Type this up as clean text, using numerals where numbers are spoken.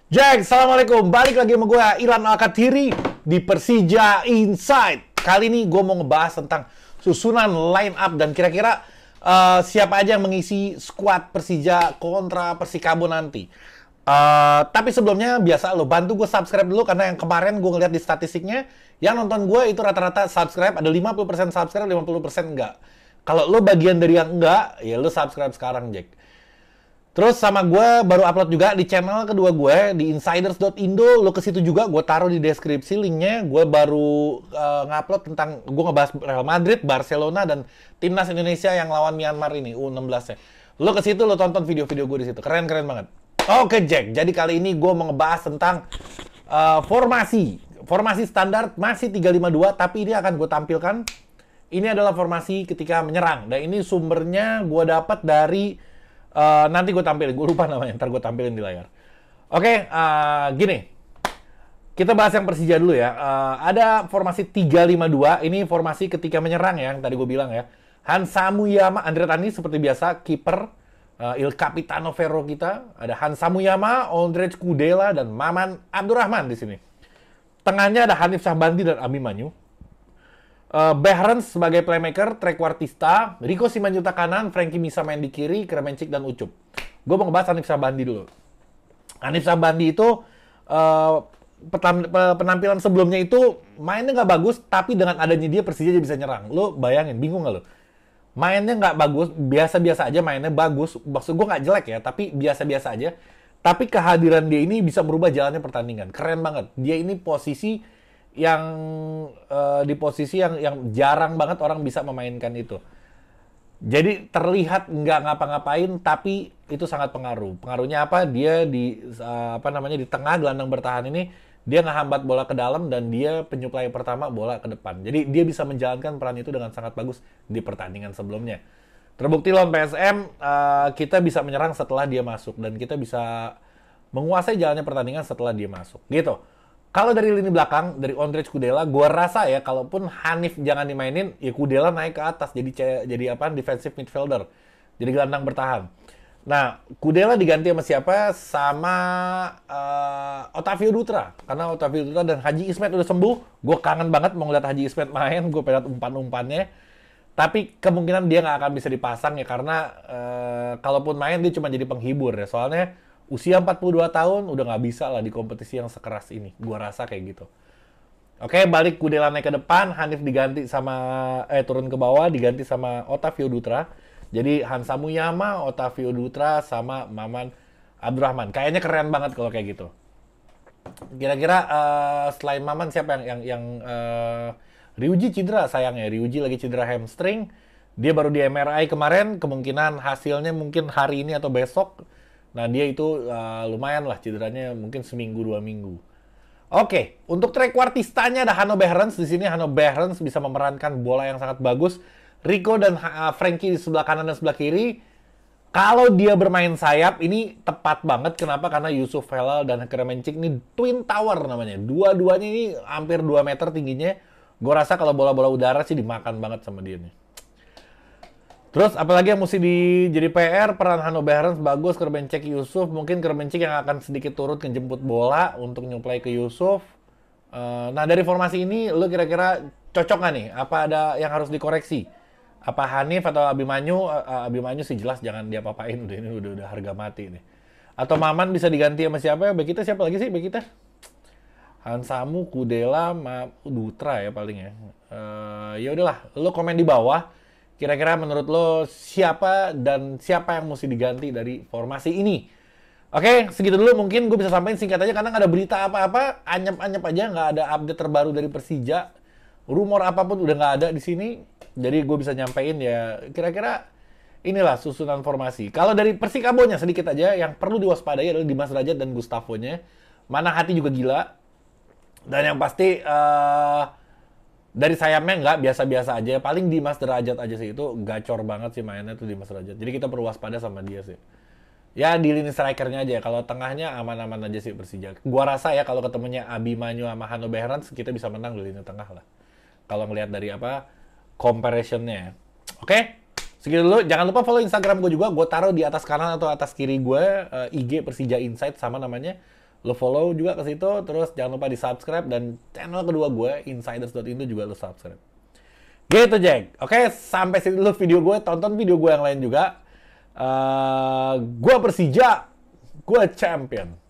Jack, assalamualaikum. Balik lagi sama gue, Ilham Alkatiri di Persija Insight. Kali ini gue mau ngebahas tentang susunan line up dan kira-kira siapa aja yang mengisi skuad Persija kontra Persikabo nanti. Tapi sebelumnya biasa lo bantu gue subscribe dulu karena yang kemarin gue ngeliat di statistiknya yang nonton gue itu rata-rata subscribe ada 50% subscribe, 50% enggak. Kalau lo bagian dari yang enggak, ya lo subscribe sekarang, Jack. Terus sama gue baru upload juga di channel kedua gue di insiders.indo. Lo ke situ juga, gue taruh di deskripsi linknya. Gue baru ngupload tentang, gue ngebahas Real Madrid, Barcelona, dan timnas Indonesia yang lawan Myanmar ini, U16-nya. Lo ke situ, lo tonton video-video gue di situ. Keren-keren banget. Oke Jack, jadi kali ini gue mau ngebahas tentang formasi. Formasi standar masih 3-5-2, tapi ini akan gue tampilkan. Ini adalah formasi ketika menyerang. Dan ini sumbernya gue dapat dari nanti gue tampilin, gue lupa namanya, ntar gue tampilin di layar. Oke, gini. Kita bahas yang Persija dulu ya. Ada formasi 3-5-2, ini formasi ketika menyerang ya, yang tadi gue bilang ya. Hansa Muyama, Andre Tani seperti biasa, kiper, Il Capitano Ferro kita. Ada Hansa Muyama, Ondrej Kudela, dan Maman Abdurrahman di sini. Tengahnya ada Hanif Syahbandi dan Abimanyu. Behrens sebagai playmaker, trequartista, Rico Simanjuntak kanan, Frankie Misa main di kiri, Kremencik dan Ucup. Gue mau ngebahas Hanif Syahbandi dulu. Hanif Syahbandi itu penampilan sebelumnya itu mainnya nggak bagus, tapi dengan adanya dia Persija bisa nyerang. Lo bayangin, bingung nggak lo? Mainnya nggak bagus, biasa-biasa aja, mainnya bagus. Maksud gue nggak jelek ya, tapi biasa-biasa aja. Tapi kehadiran dia ini bisa merubah jalannya pertandingan. Keren banget. Dia ini posisi yang di posisi yang jarang banget orang bisa memainkan itu. Jadi terlihat nggak ngapa-ngapain, tapi itu sangat pengaruh. Pengaruhnya apa? Dia di di tengah gelandang bertahan ini dia ngehambat bola ke dalam dan dia penyuplai pertama bola ke depan. Jadi dia bisa menjalankan peran itu dengan sangat bagus di pertandingan sebelumnya. Terbukti lawan PSM kita bisa menyerang setelah dia masuk dan kita bisa menguasai jalannya pertandingan setelah dia masuk. Gitu. Kalau dari lini belakang, dari Ondrej Kudela, gue rasa ya, kalaupun Hanif jangan dimainin, ya Kudela naik ke atas, jadi defensive midfielder, jadi gelandang bertahan. Nah, Kudela diganti sama siapa? Sama Otavio Dutra, karena Otavio Dutra dan Haji Ismet udah sembuh. Gue kangen banget mau ngeliat Haji Ismet main, gue pengen umpan-umpannya. Tapi kemungkinan dia nggak akan bisa dipasang ya, karena kalaupun main dia cuma jadi penghibur ya, soalnya usia 42 tahun udah nggak bisa lah di kompetisi yang sekeras ini. Gua rasa kayak gitu. Oke, balik Kudela naik ke depan, Hanif diganti sama turun ke bawah diganti sama Otavio Dutra. Jadi Hansa Muyama, Otavio Dutra sama Maman Abdurrahman. Kayaknya keren banget kalau kayak gitu. Kira-kira selain Maman siapa yang Ryuji cedera sayangnya. Ryuji lagi cedera hamstring. Dia baru di MRI kemarin, kemungkinan hasilnya mungkin hari ini atau besok. Nah, dia itu lumayan lah cederanya, mungkin seminggu, 2 minggu. Oke, untuk trequartistanya ada Hanno Behrens. Di sini Hanno Behrens bisa memerankan bola yang sangat bagus. Rico dan Frankie di sebelah kanan dan sebelah kiri. Kalau dia bermain sayap, ini tepat banget. Kenapa? Karena Yusuf Helal dan Kremencik ini Twin Tower namanya. Dua-duanya ini hampir 2 meter tingginya. Gue rasa kalau bola-bola udara sih dimakan banget sama dia nih. Terus apalagi yang mesti jadi PR, peran Hanno Behrens bagus, Kremencik Yusuf, mungkin Kremencik yang akan sedikit turut ngejemput bola untuk nyuplai ke Yusuf. Nah dari formasi ini, lo kira-kira cocok nggak nih? Apa ada yang harus dikoreksi? Apa Hanif atau Abimanyu? Abimanyu sih jelas jangan diapa-apain, ini udah harga mati nih. Atau Maman bisa diganti sama siapa? Bek kita siapa lagi sih bek kita? Hansamu, Kudela, Dutra ya paling ya. Ya udahlah, lo komen di bawah. Kira-kira menurut lo siapa dan siapa yang mesti diganti dari formasi ini? Oke, segitu dulu mungkin gue bisa sampaikan singkat aja karena nggak ada berita apa-apa, anyep-anyep aja, nggak ada update terbaru dari Persija. Rumor apapun udah nggak ada di sini, jadi gue bisa nyampein ya kira-kira inilah susunan formasi. Kalau dari Persikabonya sedikit aja, yang perlu diwaspadai adalah Dimas Derajat dan Gustavonya. Mana hati juga gila. Dan yang pasti dari sayapnya nggak biasa-biasa aja, paling Dimas Derajat aja sih, itu gacor banget sih mainnya tuh Dimas Derajat. Jadi kita perlu waspada sama dia sih. Ya di lini strikernya aja, kalau tengahnya aman-aman aja sih Persija. Gua rasa ya kalau ketemunya Abimanyu sama Hanno Behrens kita bisa menang di lini tengah lah. Kalau ngelihat dari comparison-nya. Oke? Segitu dulu, jangan lupa follow Instagram gue juga, gue taruh di atas kanan atau atas kiri gue IG Persija Insight sama namanya. Lo follow juga ke situ, terus jangan lupa di subscribe, dan channel kedua gue, Insiders.indo, juga lo subscribe. Gitu, Jack. Oke, sampai situ dulu video gue. Tonton video gue yang lain juga. Gue Persija, gue champion.